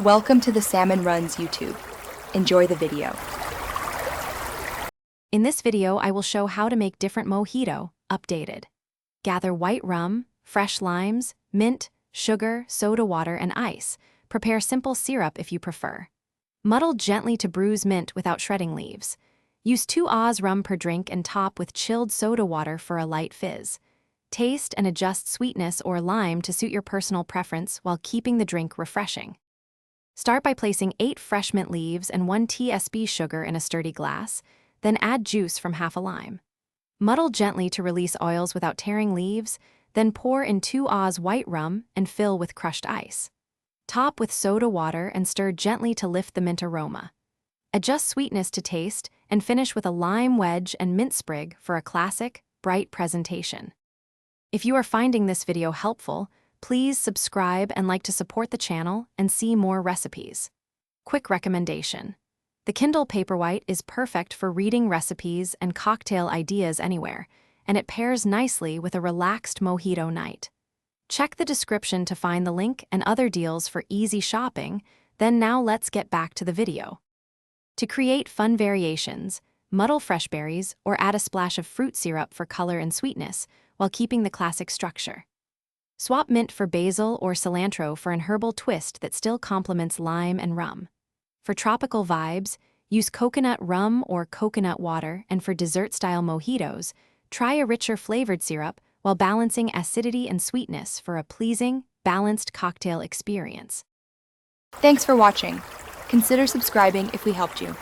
Welcome to the Salmon Runs YouTube. Enjoy the video. In this video, I will show how to make different mojito, updated. Gather white rum, fresh limes, mint, sugar, soda water, and ice. Prepare simple syrup if you prefer. Muddle gently to bruise mint without shredding leaves. Use 2 Oz rum per drink and top with chilled soda water for a light fizz. Taste and adjust sweetness or lime to suit your personal preference while keeping the drink refreshing. Start by placing 8 fresh mint leaves and 1 TSB sugar in a sturdy glass, then add juice from half a lime. Muddle gently to release oils without tearing leaves, then pour in 2 Oz white rum and fill with crushed ice. Top with soda water and stir gently to lift the mint aroma. Adjust sweetness to taste and finish with a lime wedge and mint sprig for a classic, bright presentation. If you are finding this video helpful, please subscribe and like to support the channel and see more recipes. Quick recommendation. The Kindle Paperwhite is perfect for reading recipes and cocktail ideas anywhere, and it pairs nicely with a relaxed mojito night. Check the description to find the link and other deals for easy shopping, then now let's get back to the video. To create fun variations, muddle fresh berries or add a splash of fruit syrup for color and sweetness while keeping the classic structure. Swap mint for basil or cilantro for an herbal twist that still complements lime and rum. For tropical vibes, use coconut rum or coconut water, and for dessert-style mojitos, try a richer flavored syrup while balancing acidity and sweetness for a pleasing, balanced cocktail experience. Thanks for watching. Consider subscribing if we helped you.